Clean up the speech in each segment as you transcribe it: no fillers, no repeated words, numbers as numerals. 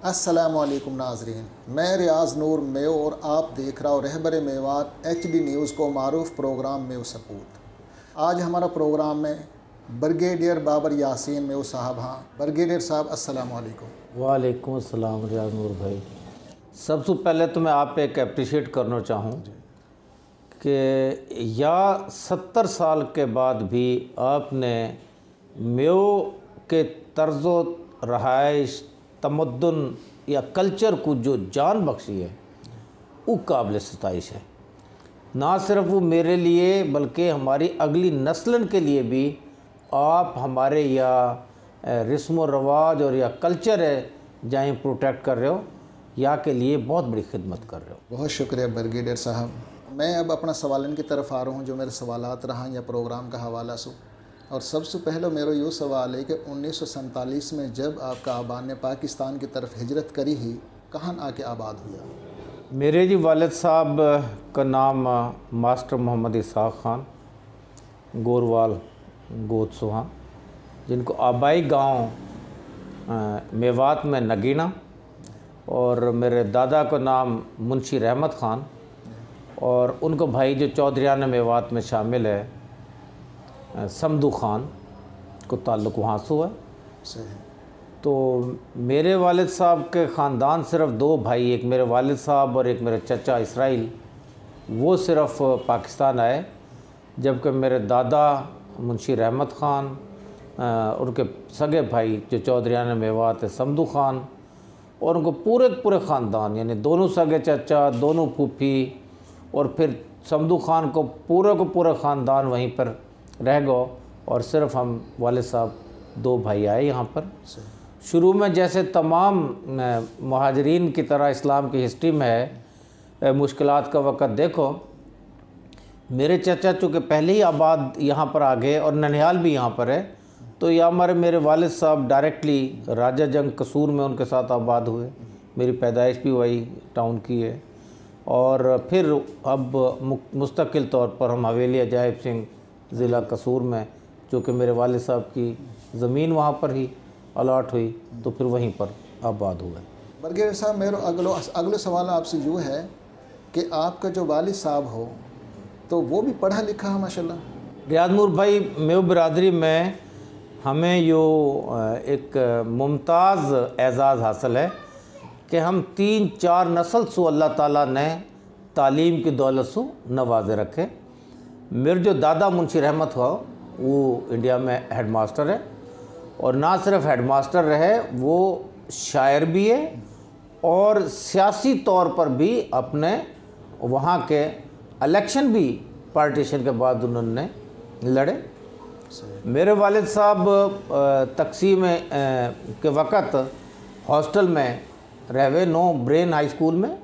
अस्सलामुअलैकुम नाज़रीन, मैं रियाज नूर मेव और आप देख रहा हो रहबर मेवात HD न्यूज़ को मारूफ प्रोग्राम मेव सपूत। आज हमारा प्रोग्राम में ब्रिगेडियर बाबर यासीन मेव साहब। हाँ ब्रिगेडियर साहब, अस्सलामुअलैकुम। वालेकुम अस्सलाम रियाज नूर भाई। सबसे पहले तो मैं आप पे एक अप्रिशिएट करना चाहूँ कि 70 साल के बाद भी आपने मेव के तर्ज़ो रहाइश तमद्दुन या कल्चर को जो जान बख्शी है वो काबिल सताइश है। ना सिर्फ वो मेरे लिए बल्कि हमारी अगली नस्लन के लिए भी आप हमारे या रस्म व रवाज और या कल्चर है जहाँ प्रोटेक्ट कर रहे हो या के लिए बहुत बड़ी खिदमत कर रहे हो। बहुत शुक्रिया ब्रिगेडियर साहब। मैं अब अपना सवालन की तरफ आ रहा हूँ जो मेरे सवालात रहा या प्रोग्राम का हवाला सो। और सबसे पहले मेरा यूँ सवाल है कि 1947 में जब आपका आबाद ने पाकिस्तान की तरफ हिजरत करी ही, कहाँ आके आबाद हुआ? मेरे जी वालिद साहब का नाम मास्टर मोहम्मद इसाक ख़ान गोरवाल गोद सुहा, जिनको आबाई गांव मेवात में नगीना, और मेरे दादा का नाम मुंशी रहमत ख़ान, और उनको भाई जो चौधरियान मेवात में शामिल है समदू ख़ान को ताल्लुक़ वहाँ से हुआ। तो मेरे वालिद साहब के ख़ानदान सिर्फ दो भाई, एक मेरे वालिद साहब और एक मेरे चचा इसराइल, वो सिर्फ पाकिस्तान आए, जबकि मेरे दादा मुंशी रहमत ख़ान, उनके सगे भाई जो चौधरियान मेवात है समदू ख़ान, और उनको पूरे ख़ानदान यानी दोनों सगे चचा, दोनों फूफी, और फिर समदू ख़ान को पूरा ख़ानदान वहीं पर रह गए, और सिर्फ हम वालिद साहब दो भाई आए यहाँ पर। शुरू में जैसे तमाम महाजरीन की तरह इस्लाम की हिस्ट्री में है, मुश्किलात का वक़्त देखो, मेरे चचा चूँकि पहले ही आबाद यहाँ पर आ गए और ननिहाल भी यहाँ पर है, तो यहाँ हमारे मेरे वालिद साहब डायरेक्टली राजा जंग कसूर में उनके साथ आबाद हुए। मेरी पैदाइश भी वही टाउन की है, और फिर अब मुस्तकिल तौर पर हम हवेली अजायब सिंह ज़िला कसूर में, जो कि मेरे वालिद साहब की ज़मीन वहाँ पर ही अलॉट हुई, तो फिर वहीं पर आबाद हुए। ब्रिगेडियर साहब, मेरा अगला सवाल आपसे यूँ है कि आपका जो वालिद साहब हो तो वो भी पढ़ा लिखा है माशाल्लाह? रियाज नूर भाई, मेव बिरादरी में हमें यो एक मुमताज़ एज़ाज़ हासिल है कि हम 3-4 नस्ल सो अल्लाह ताला ने तालीम की दौलत सो नवाजे रखे। मेरे जो दादा मुंशी रहमत हुआ वो इंडिया में हेड मास्टर है, और ना सिर्फ हेड मास्टर रहे, वो शायर भी है और सियासी तौर पर भी अपने वहाँ के इलेक्शन भी पार्टीशन के बाद उन्होंने लड़े। मेरे वालिद साहब तकसीम के वक़्त हॉस्टल में रहवे नो ब्रेन हाई स्कूल में,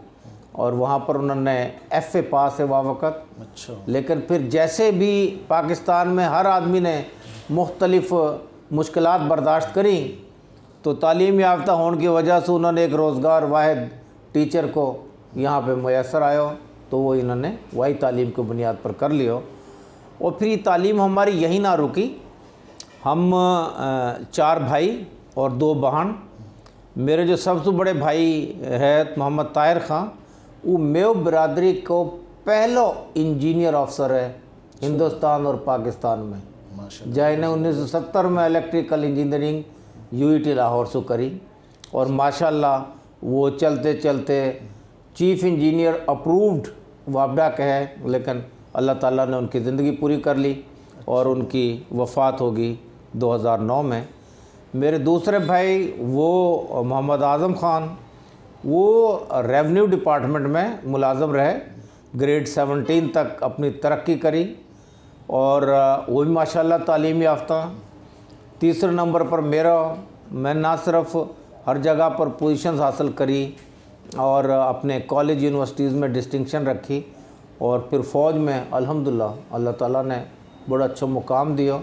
और वहाँ पर उन्होंने FA पास है वहाँ वक़्त। अच्छा। लेकिन फिर जैसे भी पाकिस्तान में हर आदमी ने मुख्तलिफ मुश्किलात बर्दाश्त करी, तो तालीम याफ्ता होने की वजह से उन्होंने एक रोज़गार वाहिद टीचर को यहाँ पे मैसर आया, तो वो इन्होंने वही तालीम की बुनियाद पर कर लिया। और फिर ये तालीम हमारी यहीं ना रुकी। हम 4 भाई और 2 बहन। मेरे जो सबसे बड़े भाई है मोहम्मद ताहिर ख़ान, वो मेव बिरादरी को पहला इंजीनियर अफसर है हिंदुस्तान और पाकिस्तान में, जिन्हें 1970 में इलेक्ट्रिकल इंजीनियरिंग UET लाहौर से करी, और माशाल्लाह वो चलते चलते चीफ़ इंजीनियर अप्रूव्ड वाबडा के है, लेकिन अल्लाह ताला ने उनकी ज़िंदगी पूरी कर ली और उनकी वफ़ात होगी 2009 में। मेरे दूसरे भाई वो मोहम्मद आज़म ख़ान, वो रेवेन्यू डिपार्टमेंट में मुलाज़म रहे, ग्रेड 17 तक अपनी तरक्की करी, और वो भी माशाल्लाह तालीम याफ्ता। तीसरे नंबर पर मैं ना सिर्फ हर जगह पर पोजीशंस हासिल करी और अपने कॉलेज यूनिवर्सिटीज़ में डिस्टिंक्शन रखी, और फिर फ़ौज में अल्हम्दुलिल्लाह अल्लाह ताला ने बड़ा अच्छा मुकाम दिया।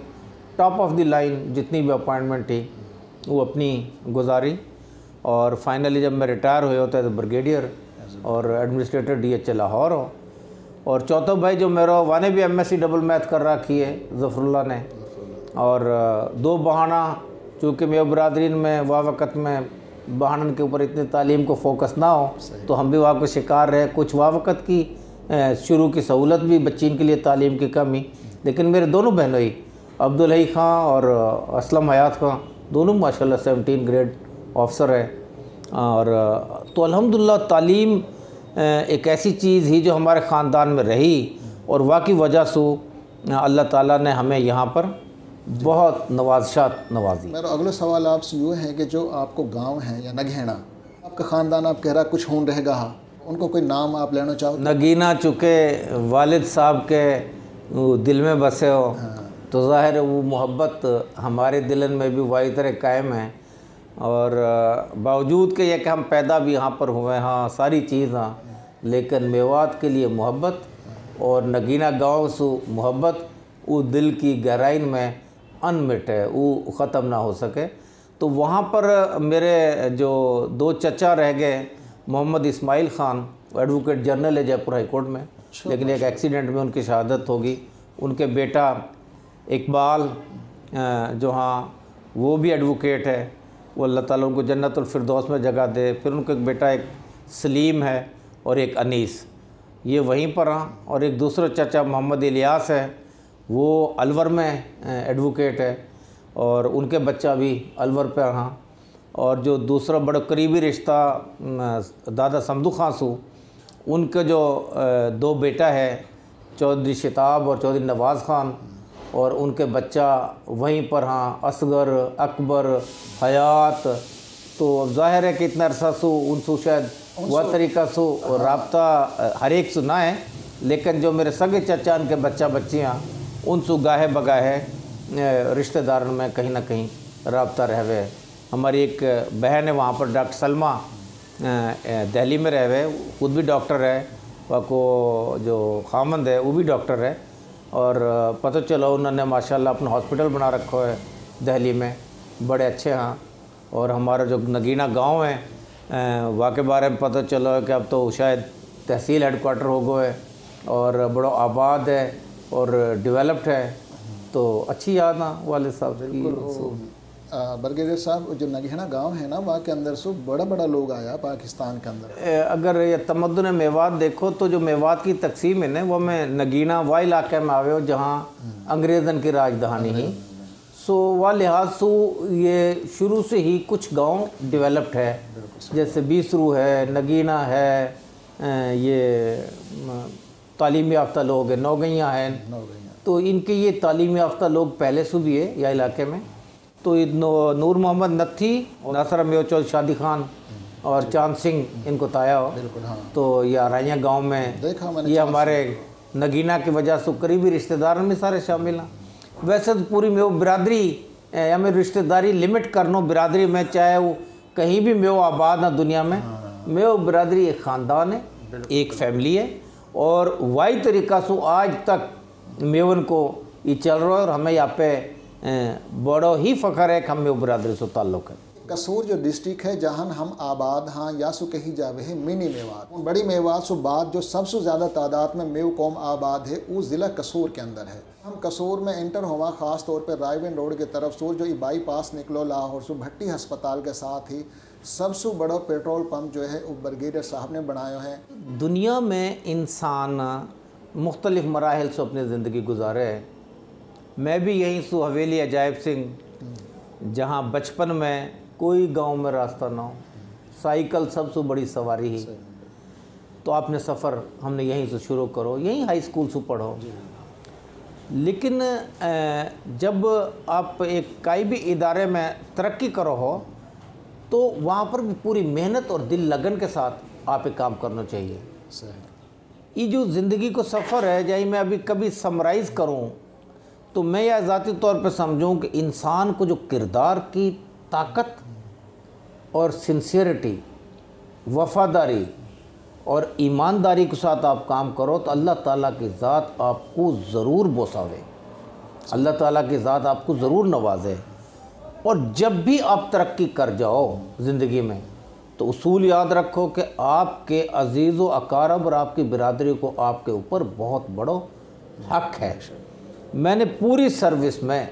टॉप ऑफ द लाइन जितनी भी अपॉइंटमेंट थी वो अपनी गुजारी, और फाइनली जब मैं रिटायर हुए होता है तो ब्रिगेडियर और एडमिनिस्ट्रेटर DHA लाहौर हो। और चौथा भाई जो मेरा वाने भी MSc डबल मैथ कर रखी है ज़फ़रुल्लाह ने, और 2 बहाना चूँकि मेरे बरदरीन में वक़्त में बहानन के ऊपर इतनी तालीम को फोकस ना हो तो हम भी वहाँ को शिकार रहे। कुछ वक़्त की शुरू की सहूलत भी बच्चीन के लिए तालीम की कमी, लेकिन मेरे दोनों बहनों ही अब्दुल हई ख़ां और असलम हयात ख़ां दोनों माशाल्लाह 17 ग्रेड ऑफिसर है। और तो अल्हम्दुलिल्लाह तालीम एक ऐसी चीज़ ही जो हमारे ख़ानदान में रही और वाकई वजह से अल्लाह ताला ने हमें यहाँ पर बहुत नवाज़शात नवाजी। मेरा अगला सवाल आपसे यूँ है कि जो आपको गांव है या नगहेड़ा, आपका ख़ानदान आप कह रहा कुछ खून रहेगा, उनको कोई नाम आप लेना चाहो? नगीना चुके वालिद साहब के दिल में बसे हो तो ज़ाहिर है वो मोहब्बत हमारे दिलन में भी वही तरह कायम है। और बावजूद के ये कि हम पैदा भी यहाँ पर हुए, हाँ सारी चीज़ हाँ, लेकिन मेवात के लिए मोहब्बत और नगीना गाँव से मोहब्बत वो दिल की गहराई में अनमिट है, वो ख़त्म ना हो सके। तो वहाँ पर मेरे जो 2 चचा रह गए, मोहम्मद इस्माइल ख़ान एडवोकेट जनरल है जयपुर हाई कोर्ट में, लेकिन एक एक्सीडेंट में उनकी शहादत होगी। उनके बेटा इकबाल जो हाँ वो भी एडवोकेट है, वो अल्लाह ताला उनको जन्नतुल फिरदौस में जगह दे। फिर उनका एक बेटा एक सलीम है और एक अनीस, ये वहीं पर हाँ। और एक दूसरा चचा मोहम्मद इलियास है, वो अलवर में एडवोकेट है और उनके बच्चा भी अलवर पे हाँ। और जो दूसरा बड़ा करीबी रिश्ता दादा समदू खां सू, उनके जो 2 बेटा है चौधरी शिताब और चौधरी नवाज़ ख़ान, और उनके बच्चा वहीं पर हाँ असगर अकबर हयात। तो ज़ाहिर है कि इतना अरसा सो उनसे शायद वह तरीका सो रब्ता हर एक सुना है, लेकिन जो मेरे सगे चचा उनके बच्चा बच्चियाँ उनसे गाहे बगाहे रिश्तेदारों में कहीं ना कहीं रब्ता रहवे। हमारी एक बहन है वहाँ पर डॉक्टर सलमा दिल्ली में रहवे, खुद भी डॉक्टर है, को जो खामंद है वो भी डॉक्टर है। और पता चला उन्होंने माशाल्लाह अपना हॉस्पिटल बना रखा है दिल्ली में, बड़े अच्छे हाँ। और हमारा जो नगीना गांव है वहाँ के बारे में पता चला कि अब तो शायद तहसील हेडक्वार्टर हो गए है और बड़ा आबाद है और डेवलप्ड है। तो अच्छी याद ना वालिद साहब की। ब्रिगेडियर साहब जो नगहेड़ा गांव है ना, वहाँ के अंदर से बड़ा बड़ा लोग आया पाकिस्तान के अंदर। अगर ये तमद्दुन मेवात देखो तो जो मेवात की तकसीम है ना, वो में नगीना वह इलाके में आवे हो जहाँ अंग्रेज़न की राजधानी ही। सो वह लिहाज से ये शुरू से ही कुछ गांव डेवलप्ड है, जैसे बीसरू है, नगीना है, ये तालीम याफ्ता लोग हैं, नौगैयाँ हैं। तो इनके ये तालीम याफ्ता लोग पहले से भी है या इलाके में। तो नूर मोहम्मद नत्थी, नासर मेव चौधरी शादी खान और चांद सिंह इनको ताया हो। हाँ। तो ये आराइया गांव में देखा मैंने, ये हमारे नगीना की वजह से करीबी रिश्तेदारों में सारे शामिल हैं। वैसे तो पूरी मेव बिरादरी या मेरी रिश्तेदारी लिमिट करनो बिरादरी में, चाहे वो कहीं भी मेव आबाद ना दुनिया में, मेव बिरादरी एक ख़ानदान है, एक फैमिली है। और वाही तरीक़ा से आज तक मेवन को ये चल रहा है और हमें यहाँ पे बड़ा ही फ़ख्र है कि हम मेव बिरादरी से ताल्लुक़ है। कसूर जो डिस्ट्रिक्ट है जहाँ हम आबाद हाँ या सो कही जावे है मिनी मेवात, बड़ी मेवात सो बाद जो सबसे ज़्यादा तादाद में मेव कौम आबाद है वो ज़िला कसूर के अंदर है। हम कसूर में एंटर हुआ ख़ास तौर पर रायवन रोड की तरफ सूर जो बाईपास निकलो लाहौर से भट्टी अस्पताल के साथ ही सबसे बड़ा पेट्रोल पंप जो है वो ब्रिगेडियर साहब ने बनाया है। दुनिया में इंसान मुख्तलिफ़ मराहल से अपनी ज़िंदगी गुजारे है। मैं भी यहीं से हवेली अजायब सिंह, जहाँ बचपन में कोई गांव में रास्ता ना हो, साइकिल सबसे बड़ी सवारी ही। तो आपने सफ़र हमने यहीं से शुरू करो, यहीं हाई स्कूल से पढ़ो। लेकिन जब आप एक कोई भी इदारे में तरक्की करो हो तो वहाँ पर भी पूरी मेहनत और दिल लगन के साथ आप एक काम करना चाहिए। ये जो ज़िंदगी को सफ़र है, चाहे मैं अभी कभी समराइज़ करूँ तो मैं यह ज़ाती तौर पर समझूँ कि इंसान को जो किरदार की ताकत और सिंसियरिटी, वफ़ादारी और ईमानदारी के साथ आप काम करो तो अल्लाह ताला की ज़ात आपको ज़रूर बोसावे, अल्लाह ताला की ज़ात आपको ज़रूर नवाजे। और जब भी आप तरक्की कर जाओ ज़िंदगी में तो उसूल याद रखो कि आपके अजीज़ व अकारब और आपकी बिरादरी को आपके ऊपर बहुत बड़ा हक़ है। मैंने पूरी सर्विस में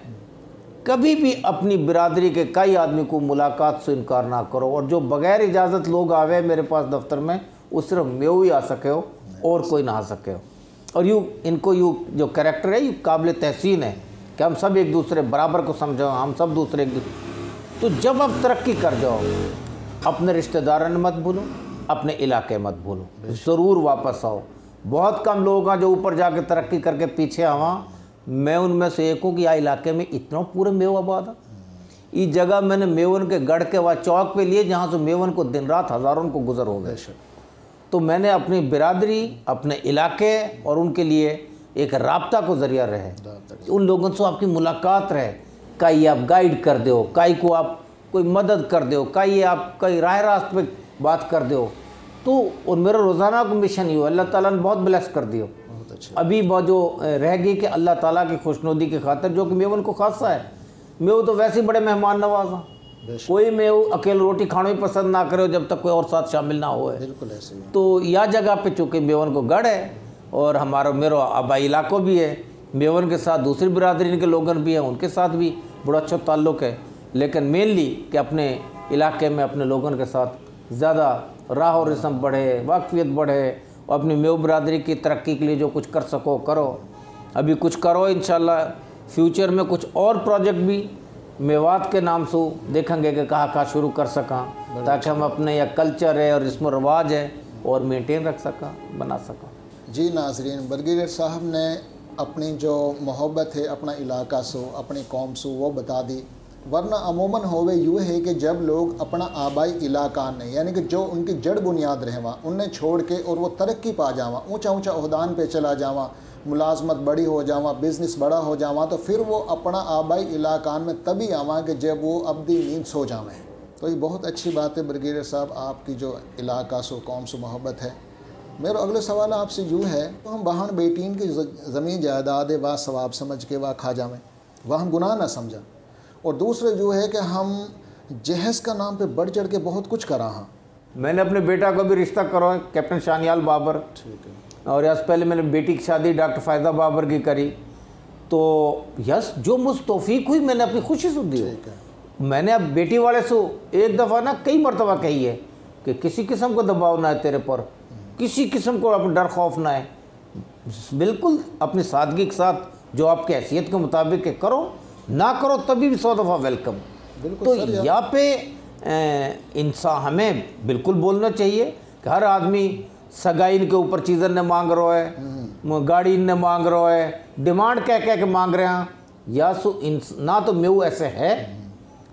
कभी भी अपनी बिरादरी के कई आदमी को मुलाकात से इनकार ना करो। और जो बगैर इजाज़त लोग आवे मेरे पास दफ्तर में, वो सिर्फ मेव ही आ सके हो और कोई ना आ सके हो। और यूँ इनको यूँ जो कैरेक्टर है, यूँ काबिल तहसीन है कि हम सब एक दूसरे बराबर को समझो, हम सब दूसरे एक दूसरे। तो जब आप तरक्की कर जाओ, अपने रिश्तेदारों ने मत भूलो, अपने इलाके मत भूलो, ज़रूर वापस आओ। बहुत कम लोग हैं जो ऊपर जाके तरक्की करके पीछे आवा। मैं उनमें से एक हूँ कि यहाँ इलाके में इतना पूरे मेव आबाद है। इस जगह मैंने मेवन के गढ़ के वहाँ चौक पे लिए जहाँ से मेवन को दिन रात हज़ारों को गुजर हो गए। तो मैंने अपनी बिरादरी, अपने इलाके और उनके लिए एक राब्ता को ज़रिया रहे, उन लोगों से आपकी मुलाकात रहे, कहीं आप गाइड कर दो, कहीं को आप कोई मदद कर दो, कहीं आप कहीं राह रास्त पे बात कर दो। तो और मेरा रोज़ाना को मिशन ही हो, अल्लाह ताला ने बहुत ब्लेस कर दियो। अभी बहुत जो रह गई कि अल्लाह ताला की खुशनुदी की खातिर, जो कि मेवन को खासा है। मेव तो वैसे ही बड़े मेहमान नवाजा, कोई मेव अकेले रोटी खाना ही पसंद ना करे जब तक कोई और साथ शामिल ना हो। बिल्कुल ऐसे ही। तो यह जगह पे चूँकि मेवन को गढ़ है और हमारा मेरा आबाई इलाकों भी है, मेवन के साथ दूसरी बिरादरी के लोगन भी हैं, उनके साथ भी बड़ा अच्छा ताल्लुक़ है। लेकिन मेनली कि अपने इलाके में अपने लोगों के साथ ज़्यादा राह और रस्म बढ़े, वाकफियत बढ़े, और अपनी मेव बिरादरी की तरक्की के लिए जो कुछ कर सको करो। अभी कुछ करो, इंशाल्लाह फ्यूचर में कुछ और प्रोजेक्ट भी मेवात के नाम से देखेंगे कि कहाँ शुरू कर सका, ताकि हम अपने या कल्चर है और रस्म रवाज है और मेंटेन रख सका, बना सका। जी नाजरीन, ब्रिगेडियर साहब ने अपनी जो मोहब्बत है अपना इलाका से, अपनी कौम से, वो बता दी। वरना अमूमन होवे यूँ है कि जब लोग अपना आबाई इलाका ने, यानी कि जो उनकी जड़ बुनियाद रहवा उन्हें छोड़ के और वो तरक्की पा जावा, ऊंचा ऊंचा ओहदान पे चला जावा, मुलाजमत बड़ी हो जावा, बिज़नेस बड़ा हो जावा, तो फिर वो अपना आबाई इलाका में तभी आवा कि जब वो अब्दी नींद सो जावे। तो ये बहुत अच्छी बात है ब्रिगेडियर साहब, आपकी जो इलाका से कौम से मोहब्बत है। मेरा अगला सवाल आपसे यूँ है, तो हम बहन बेटीन की ज़मीन जायदाद वाह सवाब समझ के वाह खा जावें, वह हम गुनाह ना समझा। और दूसरे जो है कि हम जहेज का नाम पे बढ़ चढ़ के बहुत कुछ करा। हाँ, मैंने अपने बेटा को भी रिश्ता करवाया कैप्टन शानियाल बाबर, ठीक है। और यस पहले मैंने बेटी की शादी डॉक्टर फ़ायदा बाबर की करी। तो यस जो मुझ तौफीक हुई मैंने अपनी खुशी से दी। मैंने अब बेटी वाले से एक दफ़ा ना कई मरतबा कही है कि किसी किस्म को दबाव ना है तेरे पर, किसी किस्म को अपना डर खौफ ना है, बिल्कुल अपनी सादगी के साथ जो आपके हैसियत के मुताबिक है करो, ना करो तभी भी 100 दफ़ा वेलकम। तो यहाँ पे इंसान हमें बिल्कुल बोलना चाहिए कि हर आदमी सगाई के ऊपर चीज़ें ने मांग रहा है, गाड़ी ने मांग रहा है, डिमांड कह के मांग रहे हैं। या सो ना तो मेव ऐसे है,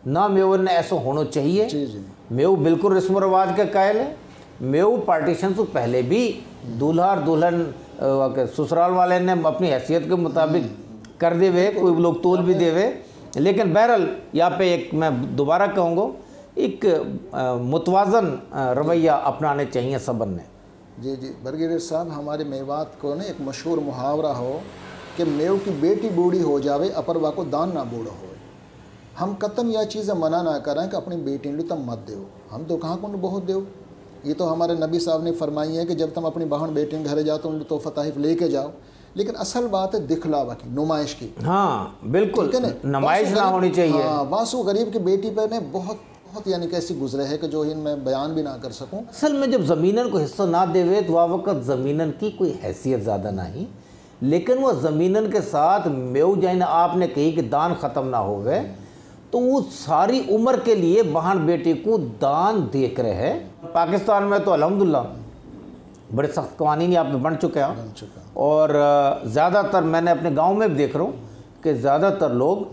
ना मेव ने ऐसा होना चाहिए। मेव बिल्कुल रस्म रवाज के कायल है। मेव पार्टीशन से पहले भी दूल्हा और दुल्हन ससुराल वाले ने अपनी हैसियत के मुताबिक कर देवे, कोई लोग तोल भी देवे। लेकिन बहरहाल यहाँ पे एक मैं दोबारा कहूँगा, एक मुतवाज़न रवैया अपनाने चाहिए सबन ने। जी जी ब्रिगेडियर साहब, हमारे मेवात को ना एक मशहूर मुहावरा हो कि मेव की बेटी बूढ़ी हो जावे अपरवा को दान ना बूढ़ा हो। हम कतन यह चीज़ें मना ना करें कि अपनी बेटी ने तुम मत दो, हम तो कहाँ को बहुत दो। ये तो हमारे नबी साहब ने फरमाई है कि जब तुम अपनी बहन बेटी घर जाओ तो उन तोहफा तहफ़ लेके जाओ। लेकिन असल बात है दिखलावा की, नुमाइश की। हाँ बिल्कुल, नुमाइश ना होनी चाहिए। हाँ, वासु गरीब की बेटी पर ने बहुत यानी कैसी गुजरे है कि जो मैं बयान भी ना कर सकूं। असल में जब ज़मीनन को हिस्सा ना देवे तो वह वक़्त ज़मीनन की कोई हैसियत ज़्यादा नहीं, लेकिन वह ज़मीनन के साथ मेव जाइन आपने कही कि दान ख़त्म ना होवे, तो वो सारी उम्र के लिए बहन बेटी को दान देख रहे हैं। पाकिस्तान में तो अल्हम्दुलिल्लाह बड़े सख्त कवानीन यहाँ पे बन चुके हैं, और ज़्यादातर मैंने अपने गाँव में भी देख रहा हूँ कि ज़्यादातर लोग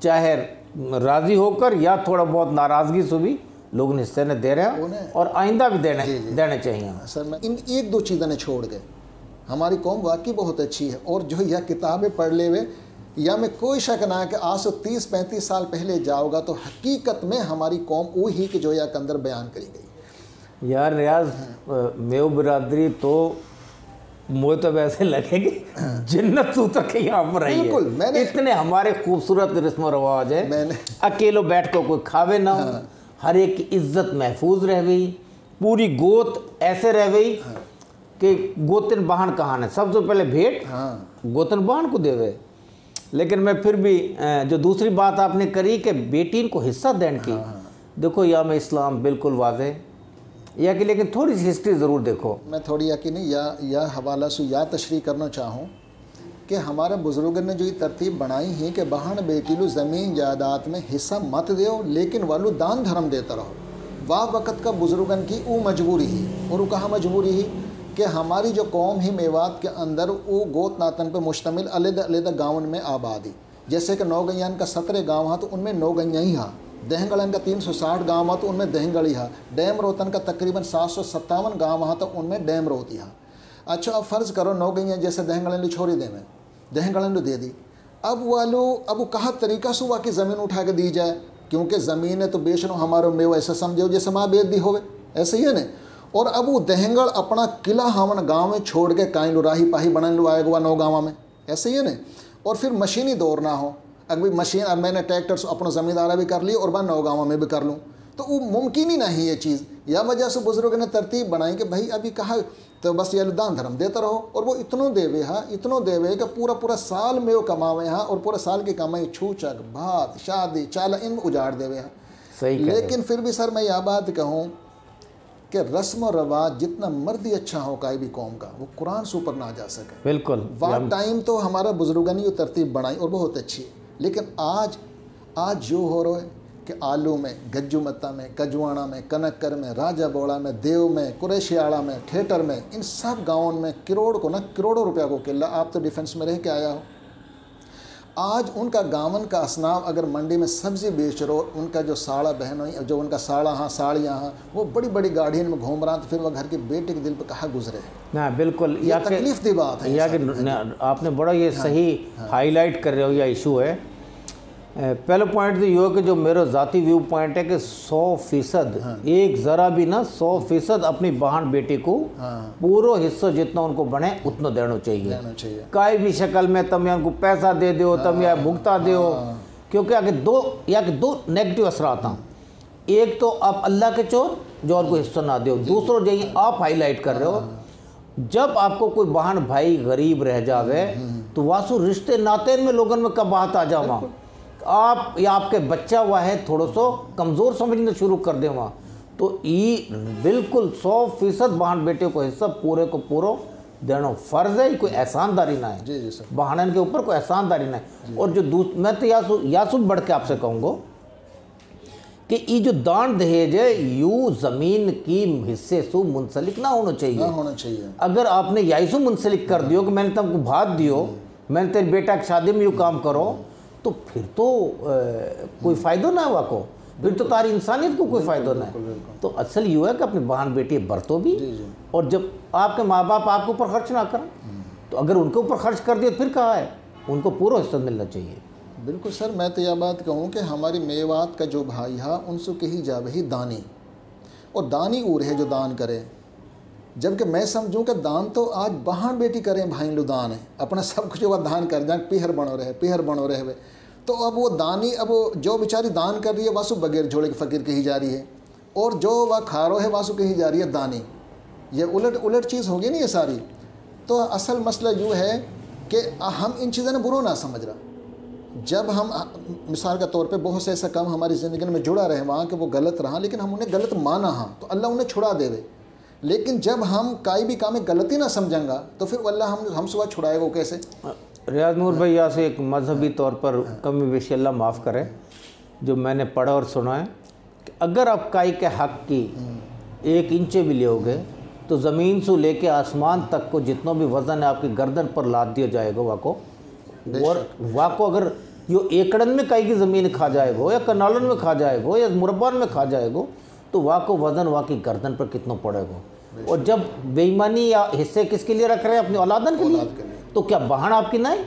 चाहे राज़ी होकर या थोड़ा बहुत नाराज़गी से भी लोग हिस्से ने दे रहे हैं, और आइंदा भी देने चाहिए। सर मैं इन एक दो चीज़ों ने छोड़ गए, हमारी कौम वाकई बहुत अच्छी है। और जो यह किताबें पढ़ ले हुए, या में कोई शक ना है कि आज से 30-35 साल पहले जाओगा तो हकीकत में हमारी कौम वही कि जो यह के अंदर बयान करी गई। यार रियाज, मेव बिरादरी तो मुझे तो वैसे लगे कि जन्नत सूत्र के यहाँ पर रही है। इतने हमारे खूबसूरत रस्म रवाज है, अकेलो बैठ कर कोई खावे ना, हर एक की इज्जत महफूज रह गई, पूरी गोत ऐसे रह गई कि गोतन बहन कहाँ है, सबसे पहले भेंट गोतन बहन को देवे। लेकिन मैं फिर भी जो दूसरी बात आपने करी कि बेटी को हिस्सा देने की, देखो या में इस्लाम बिल्कुल वाज़े या कि, लेकिन थोड़ी सी हिस्ट्री ज़रूर देखो। मैं थोड़ी यकीनी या हवाला से या तशरीह करना चाहूँ कि हमारे बुज़ुर्गों ने जो ये तरतीब बनाई है कि बहन बेटी लो ज़मीन जायदाद में हिस्सा मत दो, लेकिन वालू दान धर्म देता रहो। वाह वक़्त का बुज़ुर्गन की वो मजबूरी ही, और वो कहाँ मजबूरी ही कि हमारी जो कौम ही मेवात के अंदर वो गोत नातन पर मुश्तमिल अलग-अलग गाँव में आबादी, जैसे कि नौगैयान का 17 गाँव है तो उनमें नौगैया ही है, दहंगड़न का 360 गाँव है तो उनमें दहंगड़ी है, डैम रोतन का तकरीबन 757 गाँव है तो उनमें डैम रोती है। अच्छा, अब फ़र्ज़ करो नौगैया जैसे दहंगड़न छोड़ी दे में दहंगड़न दे दी, अब वो कहा तरीका से वाकई ज़मीन उठा के दी जाए, क्योंकि ज़मीन है तो बेचनो हमारे में ऐसा समझो जैसे माँ बेच दी होवे, ऐसे ही है न। और अब वो दहंगड़ अपना किला हमन गांव में छोड़ के काई लो राही पाही बना लो आएगा नौ गाँव में, ऐसे ही है न। और फिर मशीनी दौर ना हो, अगर मशीन, अब मैंने ट्रैक्टर से अपना ज़मींदारा भी कर ली और मैं नौ गाँव में भी कर लूँ, तो वो मुमकिन ही नहीं ये चीज़। या वजह से बुज़ुर्गों ने तरतीब बनाई कि भाई अभी कहा तो बस ये दान धर्म देता रहो, और वो इतनों देवे कि पूरा साल में वो कमावे हाँ, और पूरा साल की कमाई छूचक भात शादी चाला इन उजाड़ देवे हाँ। सही। लेकिन फिर भी सर मैं यह बात कहूँ कि रस्म और रवाज जितना मर्दी अच्छा हो काई भी कौम का, वो कुरान से ऊपर ना जा सके। बिल्कुल। वाट टाइम तो हमारा बुज़ुर्गों ने ये तरतीब बनाई और बहुत अच्छी है, लेकिन आज जो हो रहा है कि आलू में, गज्जू मत्ता में, कजवाना में, कनक्कर में, राजा बोड़ा में, देव में, कुरेशियाड़ा में, ठेटर में, इन सब गाँवों में करोड़ों रुपया को किला। आप तो डिफेंस में रह के आया हो, आज उनका गावन का असनाव अगर मंडी में सब्ज़ी बेच रहो, उनका जो साड़ा बहनों जो उनका साड़ा हाँ साड़ियाँ हाँ वो बड़ी बड़ी गाड़ियों में घूम रहा, तो फिर वह घर के बेटे के दिल पर कहाँ गुजरे ना। बिल्कुल, ये तकलीफ दी बात है। या कि आपने बड़ा ये सही हाईलाइट कर रहे हो, यह इशू है। पहला पॉइंट तो ये हो कि जो मेरा ज़ाती व्यू पॉइंट है कि 100% एक ज़रा भी ना 100% अपनी बहन बेटी को पूरा हिस्सा जितना उनको बने उतना देना चाहिए। काई भी शक्ल में तुम उनको पैसा दे दो, तुम या भुगता दो, क्योंकि आगे दो नेगेटिव असर आता। एक तो आप अल्लाह के चोर जो उनको हिस्सा ना दो, दूसरा जो आप हाईलाइट कर रहे हो, जब आपको कोई बहन भाई गरीब रह जावे तो वासु रिश्ते नाते में लोगों में कब बात आ जावा, आप या आपके बच्चा हुआ है थोड़ा सा कमज़ोर समझना शुरू कर दे वहाँ, तो ये बिल्कुल 100% बहन बेटे को हिस्सा पूरे को पूरा देना फ़र्ज़ है। कोई एहसानदारी ना है जी सर, बहनन के ऊपर कोई एहसानदारी ना है। और जो मैं तो यासुब बढ़ के आपसे कहूँगा कि ये जो दान दहेज है यू ज़मीन की हिस्से से मुंसलिक ना होना चाहिए। अगर आपने यही से मुंसलिक कर दियो कि मैंने तुमको भात दियो, मैंने तेरे बेटा की शादी में यू काम करो, तो फिर तो कोई फ़ायदा ना हुआ को, फिर तो तारी इंसानियत को कोई फ़ायदा ना है। तो असल यूँ है कि अपनी बहन बेटी बरतो भी, और जब आपके माँ बाप आपके ऊपर खर्च ना करें, तो अगर उनके ऊपर खर्च कर दिया फिर कहाँ है, उनको पूरा हिस्सा मिलना चाहिए। बिल्कुल सर, मैं तो यह बात कहूँ कि हमारी मेवात का जो भाई है उनसे कही जावे ही दानी, और दानी उर है जो दान करे, जबकि मैं समझूँ कि दान तो आज बहन बेटी करें, भाई लो दान है अपना सब कुछ वह दान कर जाए, पीहर बनो रहे। तो अब वो दानी, अब जो बेचारी दान कर रही है वासु बगैर झोले के फ़कीर कही जा रही है, और जो वह खारो है वासु कही जा रही है दानी। ये उलट चीज़ होगी नहीं ये सारी। तो असल मसला यूँ है कि हम इन चीज़ों ने बुरा ना समझ रहा। जब हम मिसाल के तौर पे बहुत से ऐसा काम हमारी ज़िंदगी में जुड़ा रहे वहाँ कि वो गलत रहा, लेकिन हम उन्हें गलत माना हाँ, तो अल्लाह उन्हें छुड़ा देवे। लेकिन जब हम काई भी काम में गलती ना समझेंगा तो फिर अल्लाह हम सुबह छुड़ाएगा वो कैसे। रियाज नूर भाई यहाँ से एक मजहबी तौर पर कमी बेशी अल्लाह माफ़ करे जो मैंने पढ़ा और सुना है कि अगर आप काई के हक़ की 1 इंच भी लोगे तो ज़मीन से लेके आसमान तक को जितना भी वज़न है आपकी गर्दन पर लाद दिया जाएगा वाको, और वाको अगर यो एकड़न में काई की ज़मीन खा जाएगो या कनालन में खा जाएगो या मुरब्बान में खा जाएगो, तो वाको वज़न वाकी गर्दन पर कितना पड़ेगा। और जब बेईमानी या हिस्से किसके लिए रख रहे हैं, अपनी औलादन के लिए, तो क्या बहन आपकी नहीं,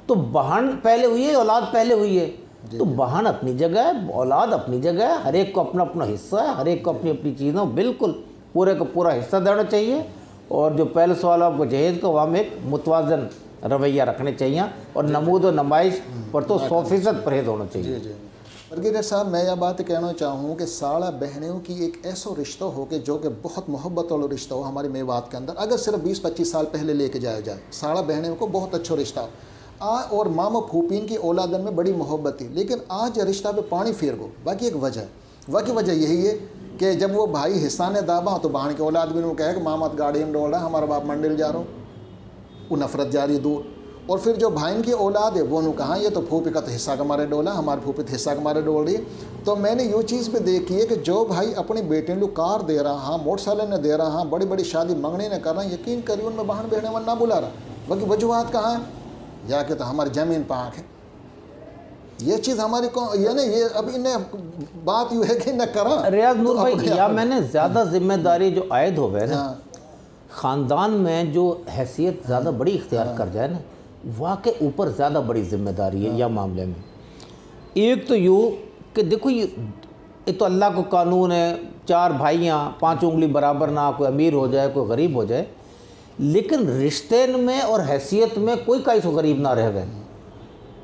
तो बहन पहले हुई है, औलाद पहले हुई है, तो बहन अपनी जगह है, औलाद अपनी जगह है, हर एक को अपना अपना हिस्सा है, हर एक को अपनी अपनी चीज़ों, बिल्कुल पूरे को पूरा हिस्सा देना चाहिए। और जो पहले सवाल आपको जहेज का वहाँ में एक मुतवाज़न रवैया रखने चाहिए, और नमूद और नमाइश पर तो 100% परहेज होना चाहिए। बरगीर साहब, मैं यह बात कहना चाहूँ कि साड़ा बहनों की एक ऐसा रिश्ता हो कि जो कि बहुत मोहब्बत वाला रिश्ता हो हमारी मेवात के अंदर। अगर सिर्फ 20-25 साल पहले लेके जाया जाए, साड़ा बहनों को बहुत अच्छा रिश्ता। और मामा फूपिन की औलादन में बड़ी मोहब्बत थी, लेकिन आज रिश्ता पे पानी फेर गो। बाकी एक वजह यही है कि जब वो भाई हिस्सा ने दाबा तो बहन के औलाद भी कहे कि मामा गाड़ी में डोल रहा, हमारा बाप मंडिल जा रहा हो, वो नफरत जा रही है दूर। और फिर जो भाइन की औलाद है वो कहा ये तो फूफी का तो हिस्सा का मारे डोला, हमारे फूफी तो हिस्सा का मारे डोल रही है। तो मैंने ये चीज़ भी देखी है कि जो भाई अपनी बेटे को कार दे रहा, हाँ मोटरसाइकिल ने दे रहा, हाँ बड़ी बड़ी शादी मंगने ने कर रहा, यकीन करिए उनमें बहन बहने वाला ना बुला रहा, बाकी वजूहत कहाँ है, या कि तो हमारी ज़मीन पाक है। ये चीज़ हमारी ये नहीं, ये अब इन्हें बात यूँ है कि न करा रियाज नूर भाई, या मैंने ज़्यादा जिम्मेदारी जो आयद हो गए ना, ख़ानदान में जो हैसियत ज़्यादा बड़ी इख्तियार कर जाए ना, वहाँ के ऊपर ज़्यादा बड़ी जिम्मेदारी है या मामले में। एक तो यूँ कि देखो ये तो अल्लाह को कानून है, 4 भाइयाँ 5 उंगली बराबर ना, कोई अमीर हो जाए कोई गरीब हो जाए, लेकिन रिश्ते में और हैसियत में कोई काई सो गरीब ना रह गए।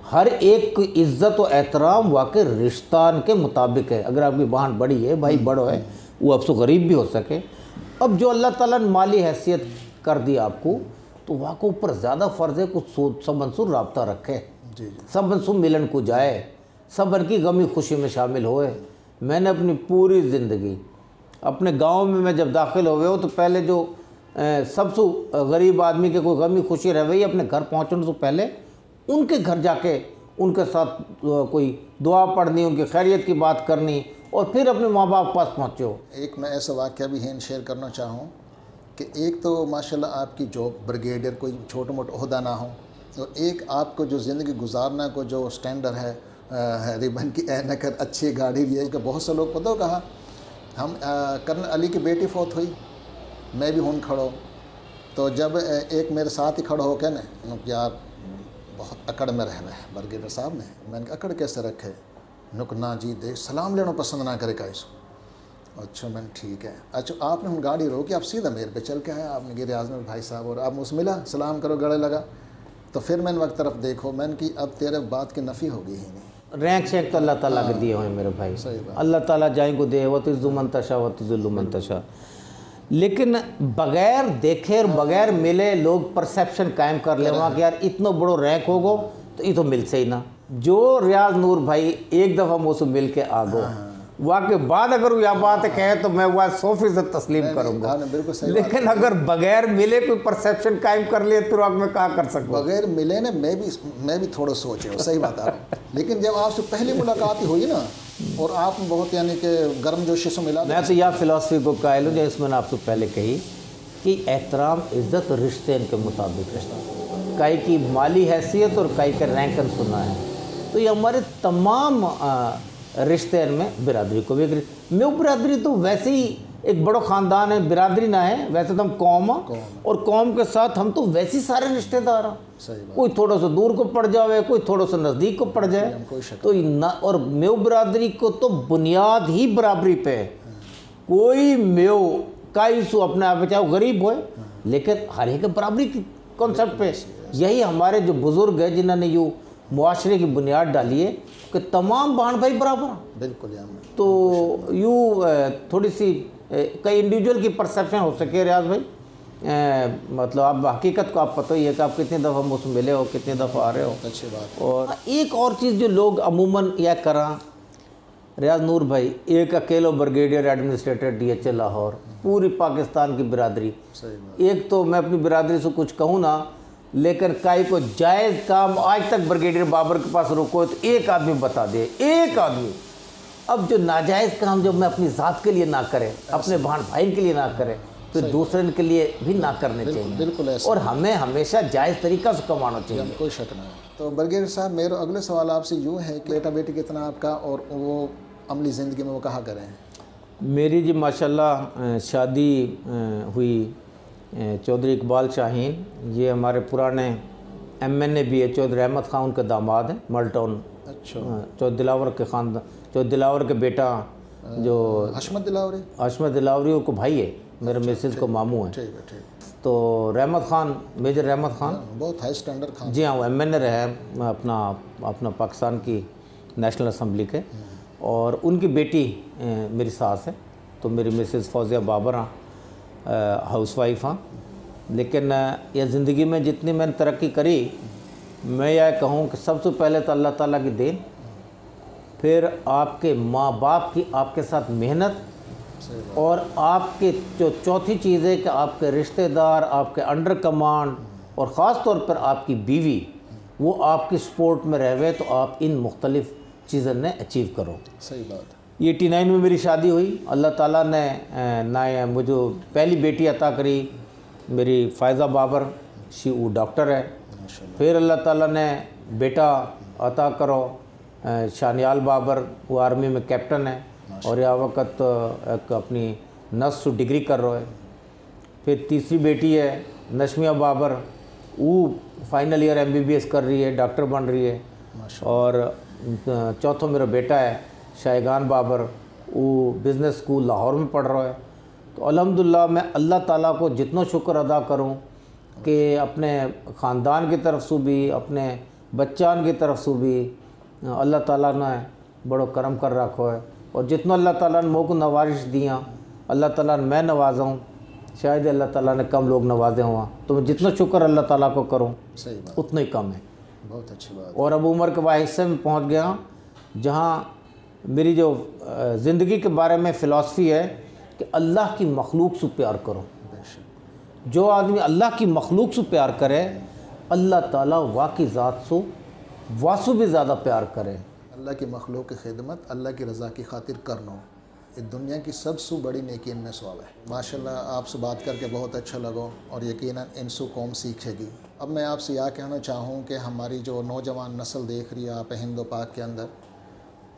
हर एक की इज़्ज़त और एहतराम वाकई रिश्तान के मुताबिक है। अगर आपकी बहन बड़ी है, भाई बड़ो है, वो अब सो गरीब भी हो सके। अब जो अल्लाह ताला ने माली हैसियत कर दी आपको, तो वहाँ को ऊपर ज़्यादा फ़र्ज़ है कुछ सब मंसूर रब्ता रखे, सब मंसूर मिलन को जाए, सब की गमी खुशी में शामिल होए। मैंने अपनी पूरी ज़िंदगी अपने गांव में मैं जब दाखिल हुए हो तो पहले जो सबसे गरीब आदमी के कोई गमी खुशी रहे, अपने घर पहुँचने से पहले उनके घर जाके उनके साथ कोई दुआ पढ़नी, उनकी खैरियत की बात करनी, और फिर अपने माँ बाप पास पहुँचो। एक मैं ऐसा वाक़या भी है शेयर करना चाहूँ कि एक तो माशाल्लाह आपकी जॉब ब्रिगेडियर कोई छोटा मोटा ओहदा ना हो, तो एक आपको जो ज़िंदगी गुजारना को जो स्टैंडर्ड है रिबन की ऐनकर अच्छी गाड़ी भी है कि बहुत से लोग पता कहा हम कर्नल अली की बेटी फौत हुई, मैं भी हूँ खड़ो, तो जब एक मेरे साथ ही खड़ा हो के ना यार बहुत अकड़ में रह रहे ब्रिगेडियर साहब ने, मैंने अकड़ कैसे रखे, नुकना जी देख सलाम लेना पसंद ना करे कैसो। अच्छा मैंने ठीक है, अच्छा आपने हम गाड़ी रोकी, आप सीधा मेरे पे चल के आए, आपने गिरे आजम भाई साहब और आप मुझसे मिला, सलाम करो, गले लगा। तो फिर मैंने वक्त तरफ देखो, मैंने कि अब तेरे बात की नफ़ी होगी ही नहीं। रैंक शेक तो अल्लाह ताला के दिए हुए मेरे भाई, अल्लाह ताला जाए को दे, व तुज़्ज़ु मन तशा व तुज़िल्लु मन तशा। लेकिन बग़ैर देखे और बग़ैर मिले लोग परसेप्शन कायम कर ले वहाँ कि यार इतना बड़ो रैंक होगो तो ये तो मिल से ही ना। जो रियाज नूर भाई एक दफ़ा मुझसे मिल के आ गो, वहाँ के बाद अगर वो यह बात कहे तो मैं वह 100% तस्लीम करूँगा, लेकिन अगर बगैर मिले कोई परसेप्शन कायम कर लिए तो आप मैं क्या कर सकूँ। बगैर मिले ना मैं भी थोड़ा सोचे, सही बात आ रहा, लेकिन जब आपसे पहली मुलाकात हुई ना और आप बहुत यानी कि गर्म जोशी से मिला, मैं तो यह फ़िलासफ़ी को कायल हूँ जैसे मैंने आपसे पहले कही कि एहतराम इज़्ज़त रिश्ते इनके मुताबिक है, कई की माली हैसियत और कई का रैंकन सुना है, तो ये हमारे तमाम रिश्ते में बिरादरी को भी। मैं बिरादरी तो वैसे ही एक बड़ो ख़ानदान है, बिरादरी ना है, वैसे तो हम कौम और कौम के साथ हम तो वैसे ही सारे रिश्तेदार हैं, कोई थोड़ा सा दूर को पड़ जाए, कोई थोड़ा सा नज़दीक को पड़ जाए, तो ना। और मेव बिरादरी को तो बुनियाद ही बराबरी पे है, कोई मेव काई सो अपने आप में चाहे गरीब हो, लेकिन हर एक बराबरी की कॉन्सेप्ट पे। यही हमारे जो बुज़ुर्ग हैं जिन्होंने यूँ मुआशरे की बुनियाद डाली है कि तमाम बहन भाई बराबर, बिल्कुल। तो यूँ थोड़ी सी कई इंडिविजुअल की परसेप्शन हो सके रियाज भाई, मतलब आप हकीकत को आप पता ही है कि आप कितनी दफ़ा मुझसे मिले हो, कितनी दफ़ा आ रहे हो। अच्छी बात। और एक और चीज़ जो लोग अमूमन यह करा रियाज नूर भाई, एक अकेलो ब्रिगेडियर एडमिनिस्ट्रेटर DHA लाहौर, पूरी पाकिस्तान की बिरादरी, एक तो मैं अपनी बिरादरी से कुछ कहूँ ना, लेकिन काई को जायज़ काम आज तक ब्रिगेडियर बाबर के पास रोको तो एक आदमी बता दे, एक आदमी। अब जो नाजायज़ काम जब मैं अपनी ज़ात के लिए ना करे, अपने बहन भाई के लिए ना करे, तो दूसरे के लिए भी ना करने चाहिए। बिल्कुल ऐसा। और हमें हमेशा जायज़ तरीक़ा से कमाना चाहिए, कोई शक नहीं। तो ब्रिगेडियर साहब मेरा अगले सवाल आपसे यूँ है कि बेटा बेटी कितना आपका और वो अमली ज़िंदगी में वो कहाँ करें? मेरी जी माशाल्लाह शादी हुई चौधरी इकबाल शाहीन, ये हमारे पुराने MNA भी है, चौधरी अहमद खान उनके दामाद हैं, मलटाउन। अच्छा। चौधरी दिलावर के खानदान, चौधरी दिलावर के बेटा जो हशमत दिलावरी को भाई है, मेरे मिसेज को मामू है। ठीक है, ठीक। तो रहमत खान, मेजर रहमत खान, बहुत हाई स्टैंडर्ड खान। जी हाँ, वो MNA रहे अपना पाकिस्तान की नेशनल असम्बली के, और उनकी बेटी मेरी सास है। तो मेरी Mrs Fauzia Babar housewife हाँ। लेकिन यह ज़िंदगी में जितनी मैंने तरक्की करी मैं यह कहूँ कि सबसे पहले तो अल्लाह ताला की देन, फिर आपके माँ बाप की आपके साथ मेहनत, और आपके जो चौथी चीज़ है कि आपके रिश्तेदार, आपके अंडर कमांड और ख़ास तौर पर आपकी बीवी, वो आपकी सपोर्ट में रहवे, तो आप इन मुख्तलिफ़ चीज़ों ने अचीव करो। सही बात। ये 89 में मेरी शादी हुई। अल्लाह ताला ने ना मुझे पहली बेटी अता करी, मेरी फ़ायज़ा बाबर, शी वो डॉक्टर है। फिर अल्लाह ताला ने बेटा अता करो, शानियाल बाबर, वो आर्मी में कैप्टन है और यह वक्त एक अपनी नर्स डिग्री कर रहा है। फिर तीसरी बेटी है नशमिया बाबर, वो फाइनल ईयर MBBS कर रही है, डॉक्टर बन रही है। और चौथो मेरा बेटा है शायगान बाबर, वो बिज़नेस स्कूल लाहौर में पढ़ रहा है। तो अल्हम्दुलिल्लाह मैं अल्लाह ताला को जितना शुक्र अदा करूं कि अपने ख़ानदान की तरफ से भी, अपने बच्चान की तरफ से भी अल्लाह ताला ने बड़ो करम कर रखो है। और जितना अल्लाह ताला ने मोको नवारिश दियाँ, अल्लाह ताला ने मैं नवाजा हूँ, शायद अल्लाह ताला ने कम लोग नवाजे हुआ, तो मैं जितना शुक्र अल्लाह ताला को करूँ उतना ही कम है। बहुत अच्छी बात। और अब उम्र के वह हिस्से में पहुँच गया जहाँ मेरी जो ज़िंदगी के बारे में फ़िलासफ़ी है कि अल्लाह की मखलूक से प्यार करो। जो आदमी अल्लाह की मखलूक से प्यार करे, अल्लाह ताला वाकई ज़ात से वासु भी ज़्यादा प्यार करे। अल्लाह की मखलूक की खिदमत अल्लाह की रज़ा की खातिर करना, ये दुनिया की सबसे बड़ी नेकी इनमें सवाब है। माशाल्लाह आपसे बात करके बहुत अच्छा लगा और यकीनन इनसे कौम सीखेगी। अब मैं आपसे यह कहना चाहूँ कि हमारी जो नौजवान नस्ल देख रही है आप हिंदो पाक के अंदर,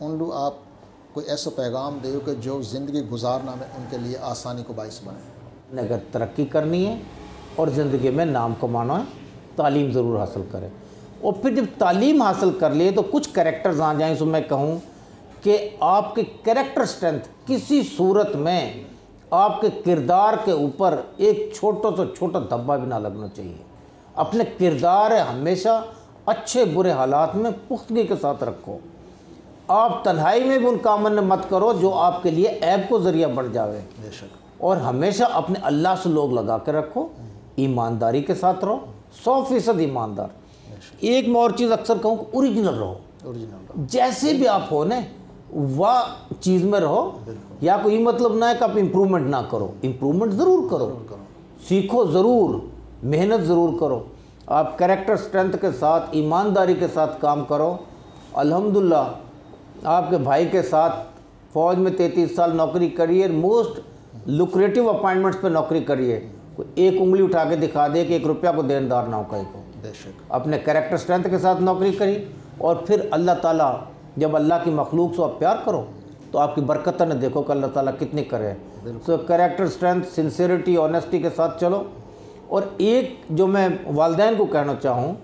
उन लोग आप कोई ऐसा पैगाम दे कि जो ज़िंदगी गुजारना में उनके लिए आसानी को बाइस बने। अगर तरक्की करनी है और ज़िंदगी में नाम कमाना है, तालीम ज़रूर हासिल करें। और फिर जब तालीम हासिल कर लिए तो कुछ कैरेक्टर्स आ जाएँ। सो मैं कहूँ कि आपके कैरेक्टर स्ट्रेंथ किसी सूरत में आपके किरदार के ऊपर एक छोटा से छोटा धब्बा भी ना लगना चाहिए। अपने किरदार हमेशा अच्छे बुरे हालात में पुख्तगी के साथ रखो। आप तन्हाई में भी उन कामों ने मत करो जो आपके लिए ऐब को ज़रिया बढ़ जावे। बेशक। और हमेशा अपने अल्लाह से लोग लगा के रखो, ईमानदारी के साथ रहो, 100% ईमानदार। एक मैं और चीज़ अक्सर कहूँ, ओरिजिनल रहो। जैसे भी आप हो ना वह चीज़ में रहो। या कोई मतलब ना है कि आप इम्प्रूवमेंट ना करो, इम्प्रूवमेंट ज़रूर करो, सीखो ज़रूर, मेहनत ज़रूर करो। आप कैरेक्टर स्ट्रेंथ के साथ, ईमानदारी के साथ काम करो। अल्हम्दुलिल्लाह आपके भाई के साथ फ़ौज में 33 साल नौकरी करिए, मोस्ट लुक्रेटिव अपॉइंटमेंट्स पे नौकरी करिए। कोई एक उंगली उठा के दिखा दे कि 1 रुपया को देनदार ना हो कहीं को। बेशक। अपने कैरेक्टर स्ट्रेंथ के साथ नौकरी करी। और फिर अल्लाह ताला, जब अल्लाह की मखलूक से आप प्यार करो तो आपकी बरकत ने देखो कि अल्लाह ताला कितनी करे। तो कैरेक्टर स्ट्रेंथ, सिंसियरिटी, ऑनेस्टी के साथ चलो। और एक जो मैं वालिदैन को कहना चाहूँ,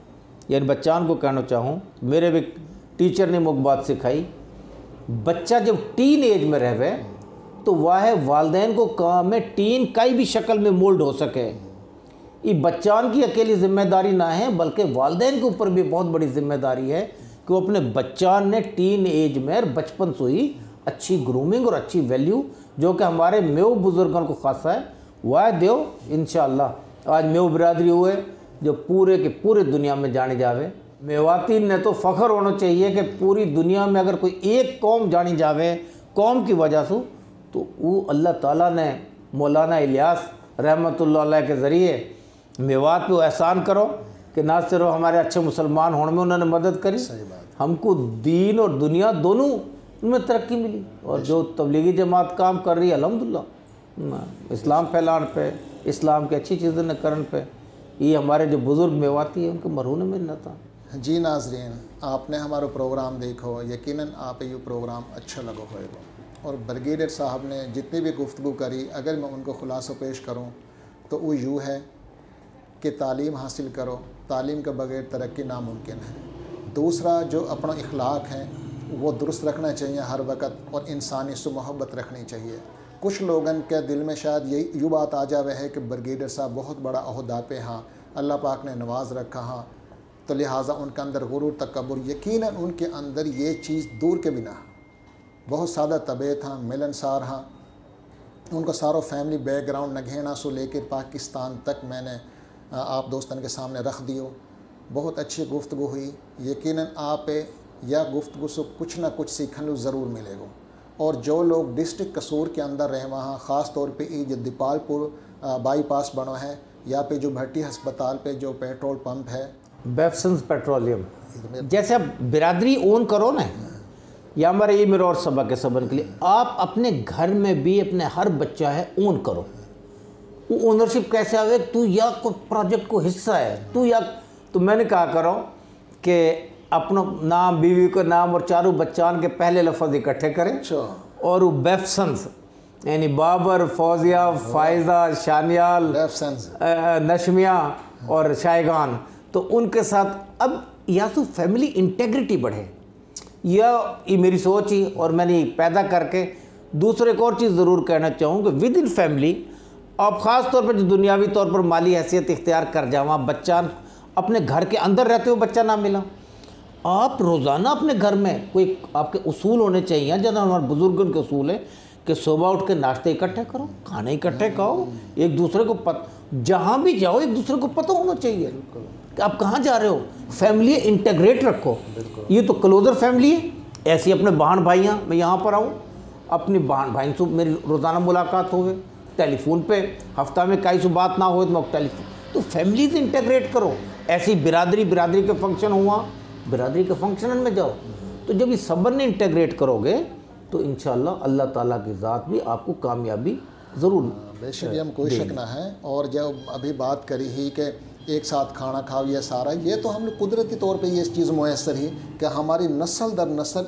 यानी बच्चान को कहना चाहूँ, मेरे भी टीचर ने मुझे बात सिखाई, बच्चा जब टीन एज में रहवे तो वह वालिदैन को काम में टीन कई भी शक्ल में मोल्ड हो सके। ये बच्चान की अकेली जिम्मेदारी ना है, बल्कि वालिदैन के ऊपर भी बहुत बड़ी जिम्मेदारी है कि वो अपने बच्चान ने टीन एज में और बचपन से ही अच्छी ग्रूमिंग और अच्छी वैल्यू, जो कि हमारे मेव बुज़ुर्गों को खासा है, वह दो। इंशाअल्लाह आज मेव बिरादरी हुए जो पूरे के पूरे दुनिया में जाने जावे। मेवातीन ने तो फ़ख्र होना चाहिए कि पूरी दुनिया में अगर कोई एक कौम जानी जावे कौम की वजह से, तो वो अल्लाह ताला ने मौलाना इलियास रहमतुल्लाह अलैह के ज़रिए मेवात पे एहसान करो कि ना सिर्फ हमारे अच्छे मुसलमान होने में उन्होंने मदद करी, हमको दीन और दुनिया दोनों में तरक्की मिली। और जो तबलीगी जमात काम कर रही है अल्हम्दुलिल्लाह इस्लाम फैलाने पे, इस्लाम की अच्छी चीज़ें न करने पे, ये हमारे जो बुज़ुर्ग मेवाती है उनके मरहून में न था। जी नाज़रीन, आपने हमारा प्रोग्राम देखो, यकीनन आप ये प्रोग्राम अच्छा लगा होगा। और ब्रिगेडियर साहब ने जितनी भी गुफ्तगू करी, अगर मैं उनको खुलासा पेश करूँ तो वो यूँ है कि तालीम हासिल करो, तालीम के बगैर तरक्की नामुमकिन है। दूसरा, जो अपना इखलाक है वो दुरुस्त रखना चाहिए हर वक्त, और इंसानी से मोहब्बत रखनी चाहिए। कुछ लोगन के दिल में शायद यही यूँ बात आ जावे है कि ब्रिगेडियर साहब बहुत बड़ा अहदा पे हाँ, अल्लाह पाक ने नवाज रखा हाँ, तो लिहाजा उनके अंदर गुरूर तकब्बुर, यकीनन उनके अंदर ये चीज़ दूर के बिना बहुत सादा तबीयत हाँ, मिलनसार हाँ। उनका सारा फैमिली बैकग्राउंड नगेना से लेकर पाकिस्तान तक मैंने आप दोस्तन के सामने रख दियो। बहुत अच्छी गुफ्तगू हुई। यकीनन आप या गुफ्तगू से कुछ ना कुछ सीखने ज़रूर मिलेगा। और जो लोग डिस्ट्रिक्ट कसूर के अंदर रहें वहाँ ख़ास तौर पे ये जो दीपालपुर बाईपास बनो है या पे जो भट्टी अस्पताल पे जो पेट्रोल पंप है बेफसंस पेट्रोलियम, जैसे आप बिरादरी ओन करो ना, या हमारे ये मेरा और सबक है सबन के लिए, आप अपने घर में भी अपने हर बच्चा है ओन करो। वो ओनरशिप कैसे आवे, तू या को प्रोजेक्ट को हिस्सा है, तू या तो मैंने कहा करो कि अपना नाम, बीवी का नाम और चारों बच्चान के पहले लफ्ज़ इकट्ठे करें और वो बेफसंस यानी बाबर, फौजिया, फायज़ा, शानियाल, नशमिया और शायगान, तो उनके साथ अब या तो फैमिली इंटेग्रिटी बढ़े, या ये मेरी सोच ही और मैंने पैदा करके दूसरे एक और चीज़ ज़रूर कहना चाहूँगा, विद इन फैमिली आप ख़ास तौर पर जो दुनियावी तौर पर माली हैसियत इख्तियार कर जावा, बच्चा अपने घर के अंदर रहते हो बच्चा ना मिला, आप रोज़ाना अपने घर में कोई आपके उसूल होने चाहिए, जैसे हमारे बुज़ुर्गों के उसूल है कि सुबह उठ के नाश्ते इकट्ठे करो, खाने इकट्ठे खाओ, एक दूसरे को जहाँ भी जाओ एक दूसरे को पता होना चाहिए कि आप कहाँ जा रहे हो, फैमिली इंटीग्रेट रखो। ये तो क्लोजर फैमिली है। ऐसी अपने बहन भाइयाँ, मैं यहाँ पर आऊँ अपनी बहन भाई से मेरी रोज़ाना मुलाकात हो, टेलीफोन पे हफ्ता में कई सौ बात ना हो तो टेलीफोन, तो फैमिली से इंटीग्रेट करो। ऐसी बिरादरी के फंक्शन हुआ, बिरादरी के फंक्शन में जाओ, तो जब ये सब ने इंटीग्रेट करोगे तो इंशाल्लाह अल्लाह ताला की ज़ात भी आपको कामयाबी ज़रूर। बेशक हम कोई शक ना है। और जब अभी बात करी ही कि एक साथ खाना खाओ, ये सारा ये तो हम लोग कुदरती तौर पे ये चीज़ मुयसर ही कि हमारी नस्ल दर नस्ल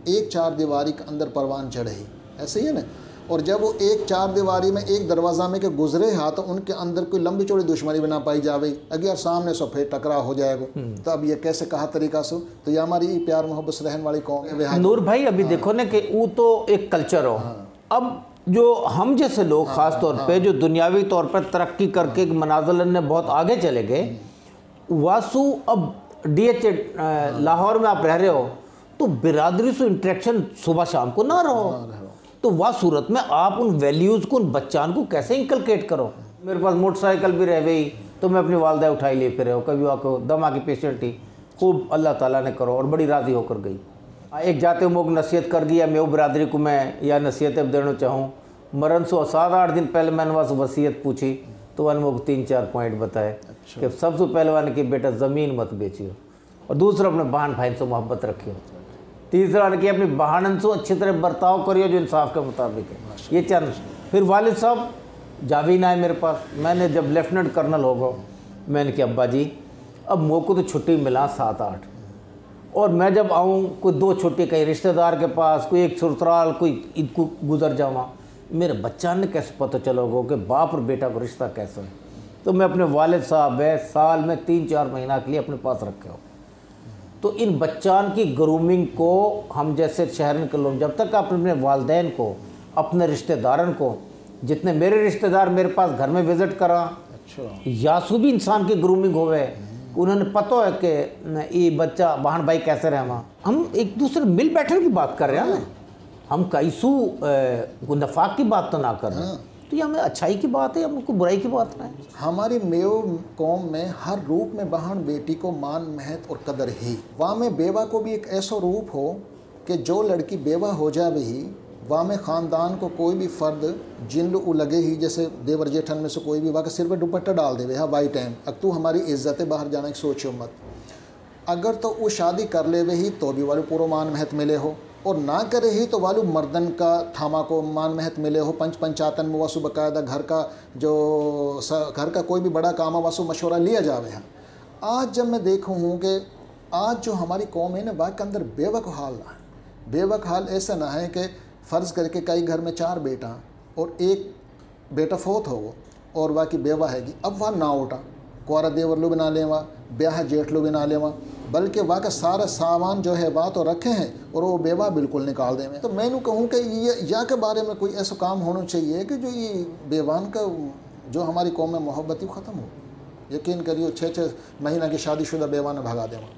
एक चार दीवारी के अंदर परवान चढ़े ही, ऐसे ही है ना। और जब वो एक चार दीवारी में एक दरवाज़ा में के गुजरे हा तो उनके अंदर कोई लंबी चौड़ी दुश्मनी बना पाई जावे, अगर सामने से फिर टकराव हो जाएगा तो अब ये कैसे कहा तरीका से, तो ये हमारी प्यार मोहब्बत से रहने वाली कौम है। नूर भाई अभी देखो ना कि वो तो एक कल्चर हो, अब जो हम जैसे लोग ख़ास तौर पे जो दुनियावी तौर पर तरक्की करके मनाज़िल ने बहुत आगे चले गए, वासु अब DH लाहौर में आप रह रहे हो तो बिरादरी से इंटरेक्शन सुबह शाम को ना रहो, तो वह सूरत में आप उन वैल्यूज़ को उन बच्चान को कैसे इंकलकेट करो। मेरे पास मोटरसाइकिल भी रह गई तो मैं अपनी वालदा उठाई ले फिर हो, कभी आपको दमा की पेशेंट थी, खूब अल्लाह ताला ने करो और बड़ी राज़ी होकर गई। एक जाते मोग नसीहत कर दिया, मैं वो बिरादरी को मैं या नसीहत देना चाहूँ, मरन सो 7-8 दिन पहले मैंने वहाँ वसीयत पूछी तो वन मोग 3-4 पॉइंट बताए। अच्छा। कि सबसे पहले वाले कि बेटा ज़मीन मत बेचियो, और दूसरा अपने बहन भाई से मोहब्बत रखियो, तीसरा कि अपनी बहन से अच्छी तरह बर्ताव करियो जो इंसाफ के मुताबिक है। ये चंद फिर वालिद साहब जावी ना है मेरे पास, मैंने जब लेफ्टिनेंट कर्नल हो गया मैंने कहा अब्बा जी अब मौको तो छुट्टी मिला 7-8, और मैं जब आऊँ कोई 2 छुट्टी कहीं रिश्तेदार के पास, कोई एक ससुराल, कोई ईद को गुजर जावा, मेरे बच्चा ने कैसे पता चलोगे कि बाप और बेटा का रिश्ता कैसा है। तो मैं अपने वालिद साहब है साल में 3-4 महीना के लिए अपने पास रखे हो। तो इन बच्चान की ग्रूमिंग को हम जैसे शहर के लोग, जब तक आप अपने वालदैन को, अपने रिश्तेदारन को, जितने मेरे रिश्तेदार मेरे पास घर में विज़िट करा, अच्छा यासू भी इंसान की ग्रूमिंग होवे, उन्होंने पता है कि ये बच्चा बहन भाई कैसे रहे, वहाँ हम एक दूसरे मिल बैठने की बात कर रहे हैं ना, हम कैसू नफाक की बात तो ना कर रहे हैं। तो ये हमें अच्छाई की बात है, हमको बुराई की बात नहीं। हमारी मेव कौम में हर रूप में बहन बेटी को मान महत्व और कदर ही, वहाँ में बेवा को भी एक ऐसा रूप हो कि जो लड़की बेवा हो जावे ही वहाँ में ख़ानदान को कोई भी फ़र्द जिन लो लगे ही, जैसे देवर जेठन में से कोई भी वाक़ सिर पर दुपट्टा डाल देवे हाँ वाई टाइम, अब तू हमारी इज्जत है बाहर जाने की सोचो मत। अगर तो वो शादी कर लेवे ही तो भी वाले पूरा मान महत्व मिले हो, और ना करे ही तो वालू मर्दन का थामा को मान महत्व मिले हो। पंचायतन में वासु बाकायदा घर का जो घर का कोई भी बड़ा काम है वासु मशवरा लिया जावे है। आज जब मैं देखूँ हूँ कि आज जो हमारी कौम है ना वहाँ के अंदर बेवक हाल ना है। बेवक हाल ऐसा ना है कि फ़र्ज़ करके कई घर में 4 बेटा और एक बेटा फोत हो और वहाँ की बेवा हैगी, अब वहाँ ना उठा कुआरा देवर लो बना लेवा, ब्याह जेठ लो बना लेवा, बल्कि वहाँ का सारा सामान जो है वहाँ तो रखे हैं और वो बेवा बिल्कुल निकाल दें। तो मैं कहूँ कि ये या के बारे में कोई ऐसा काम होना चाहिए कि जो ये बेवान का जो हमारी कौम में मोहब्बत ही ख़त्म हो। यकीन करियो 6-6 महीना की शादीशुदा बेवान भगा देवा,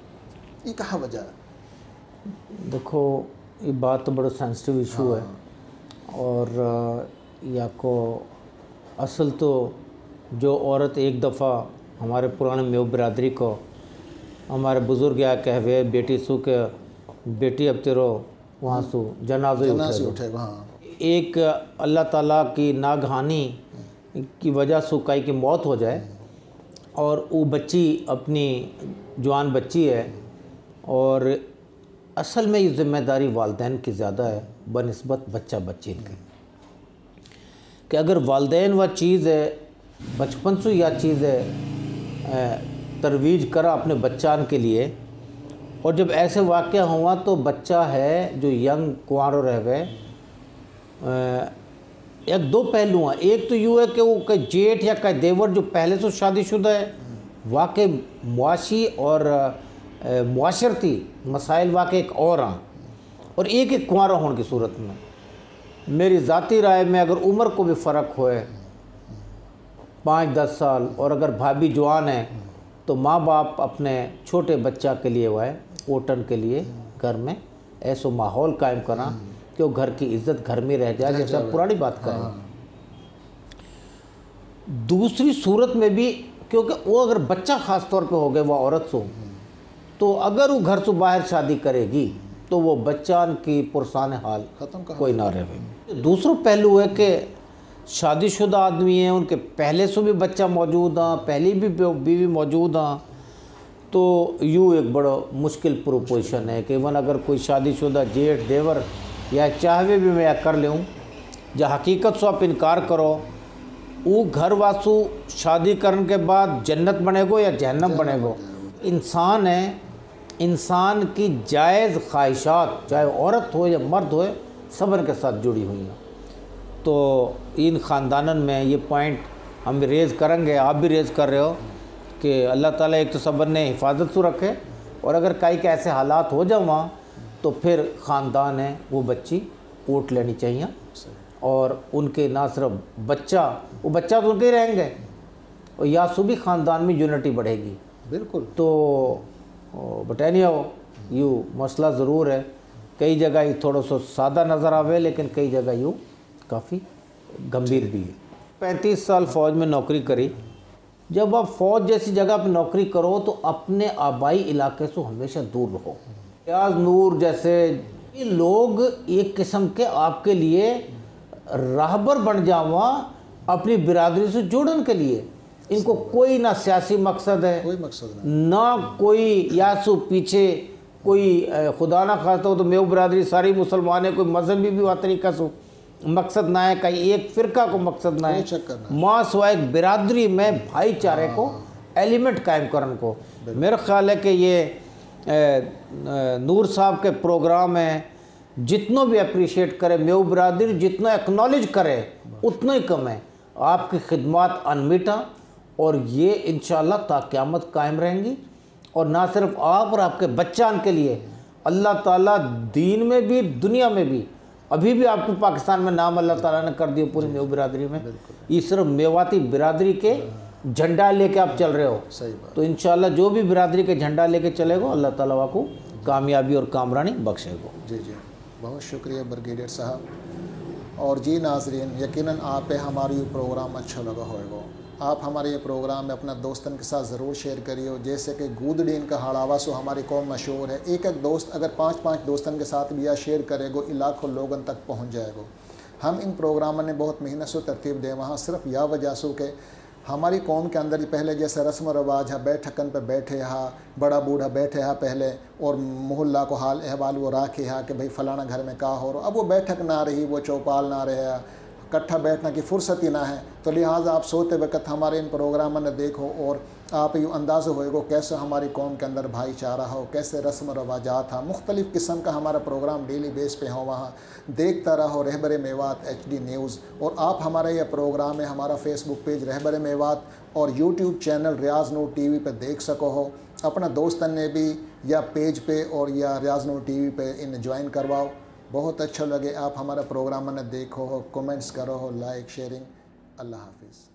ये कहाँ वजह है। देखो ये बात तो बड़ा सेंसिटिव इशू है, और या को असल तो जो औरत एक दफ़ा हमारे पुराने मेव बिरादरी को हमारे बुज़ुर्ग या कहवे बेटी सु के बेटी अब तेरो वहाँ सु जनाज़े उठे। हाँ। एक अल्लाह ताला की नागहानी की वजह से कई की मौत हो जाए और वो बच्ची अपनी जवान बच्ची है, और असल में ये ज़िम्मेदारी वालिदैन की ज़्यादा है बनिस्बत बच्चा बच्ची के, कि अगर वालिदैन वह चीज़ है बचपन से यह चीज़ है तरवीज करा अपने बच्चान के लिए, और जब ऐसे वाक़या हुआ तो बच्चा है जो यंग कुंवारो रह गए, एक दो पहलू हैं। एक तो यूँ है कि वो कई जेठ या कई देवर जो पहले से शादीशुदा है वाकई मुआशी और मुआशरती मसाइल वाकई एक और हैं, और एक कुंवारा होने की सूरत में मेरी ज़ाती राय में अगर उम्र को भी फ़र्क होए 5-10 साल, और अगर भाभी जवान है तो माँ बाप अपने छोटे बच्चा के लिए वह ओटन के लिए घर में ऐसा माहौल कायम करा कि वो घर की इज्जत घर में रह जाए, जैसे आप पुरानी बात करें। दूसरी सूरत में भी क्योंकि वो अगर बच्चा ख़ास तौर पे हो गए वह औरत सो, तो अगर वो घर से बाहर शादी करेगी तो वो बच्चा की पुरसान हाल कोई ना रहे। दूसरा पहलू है कि शादीशुदा आदमी हैं, उनके पहले से भी बच्चा मौजूद हाँ, पहले भी बीवी मौजूद हाँ, तो यूँ एक बड़ा मुश्किल प्रोपोजिशन है कि वन अगर कोई शादीशुदा जेठ देवर या चाहवे भी मैं कर लूँ, जहाँ हकीकत से आप इनकार करो वो घर वासु शादी करने के बाद जन्नत बनेगो या जहन्नम बनेगो। इंसान है, इंसान की जायज़ ख्वाहिशात चाहे औरत हो या मर्द हो सब्र के साथ जुड़ी हुई हैं। तो इन ख़ानदानन में ये पॉइंट हम रेज़ करेंगे, आप भी रेज़ कर रहे हो कि अल्लाह ताला एक तो सब्र ने हिफाजत से रखे, और अगर कई के ऐसे हालात हो जाए वहाँ तो फिर ख़ानदान है वो बच्ची ऊट लेनी चाहिए, और उनके ना सिर्फ बच्चा वो बच्चा तो उनके ही रहेंगे, और या सुबह ख़ानदान में यूनिटी बढ़ेगी। बिल्कुल। तो बटैनिया यूँ मसला ज़रूर है, कई जगह ये थोड़ा सा सादा नज़र आवे लेकिन कई जगह यूँ काफ़ी गंभीर भी है। 35 साल फ़ौज में नौकरी करी। जब आप फ़ौज जैसी जगह पर नौकरी करो तो अपने आबाई इलाके से हमेशा दूर रहो। रियाज नूर जैसे ये लोग एक किस्म के आपके लिए राहबर बन जावा अपनी बिरादरी से जोड़ने के लिए। इनको कोई ना सियासी मकसद है, कोई मकसद नहीं, ना कोई यासु पीछे कोई खुदा ना खास्ता हो तो मेव बिरादरी सारी मुसलमान है, कोई मजहबी भी वह तरीका से मकसद ना है, कहीं एक फ़िरका को मकसद ना है, माँ सवा एक बिरादरी में भाईचारे को एलिमेंट कायम करने को। मेरा ख्याल है कि ये नूर साहब के प्रोग्राम है, जितना भी अप्रिशिएट करे मेव बिरादरी, जितना एक्नॉलेज करे उतना ही कम है। आपकी खिदमत अनमिटा और ये इंशाअल्लाह ताक़यामत कायम रहेंगी, और ना सिर्फ आप और आपके बच्चान के लिए अल्लाह ताला दीन में भी दुनिया में भी, अभी भी आपके पाकिस्तान में नाम अल्लाह ताला ने कर दिया पूरी मेव बिरादरी में। ये सिर्फ मेवाती बिरादरी के झंडा लेके आप चल रहे हो, सही बात। तो इंशाअल्लाह जो भी बिरादरी के झंडा लेके चलेगो अल्लाह ताला आपको कामयाबी और कामरानी बख्शेगो। जी जी, बहुत शुक्रिया ब्रिगेडियर साहब। और जी नाजरीन, यकीनन आप पे हमारी ये प्रोग्राम अच्छा लगा होगा। आप हमारे ये प्रोग्राम में अपना दोस्तन के साथ ज़रूर शेयर करिए। जैसे कि गूदडीन का हाड़ावा सो हमारी कौम मशहूर है, एक एक दोस्त अगर 5-5 दोस्तन के साथ भी या शेयर करेगो इलाकों लोगन तक पहुँच जाएगो। हम इन प्रोग्रामों ने बहुत मेहनत से तरतीब दे वहाँ सिर्फ या वजह से कि हमारी कौम के अंदर पहले जैसे रस्म व रवाज है, बैठकन पे बैठे हा, बड़ा बूढ़ा बैठे हा पहले, और मोहल्ला को हाल अहवाल वो राखे हा कि भाई फलाना घर में का हो रहा। अब वो बैठक ना रही, वो चौपाल ना रहे, इकट्ठा बैठने की फ़ुर्सत ही ना है। तो लिहाजा आप सोते वक्त हमारे इन प्रोग्राम में देखो और आप ये अंदाज़ा होएगो कैसे हमारी कौम के अंदर भाईचारा हो, कैसे रस्म रवाजात हा, मुख्तलिफ़ किस्म का हमारा प्रोग्राम डेली बेस पे हो। वहाँ देखता रहो रहबर मेवात HD न्यूज़। और आप हमारा यह प्रोग्राम है हमारा फेसबुक पेज रहबर मेवात और यूट्यूब चैनल रियाज नूर TV पे देख सको हो। अपना दोस्तन ने भी या पेज पे और या रियाज नूर TV पे इन ज्वाइन करवाओ। बहुत अच्छा लगे आप हमारा प्रोग्राम ने देखो हो, कमेंट्स करो हो, लाइक शेयरिंग। अल्लाह हाफिज़।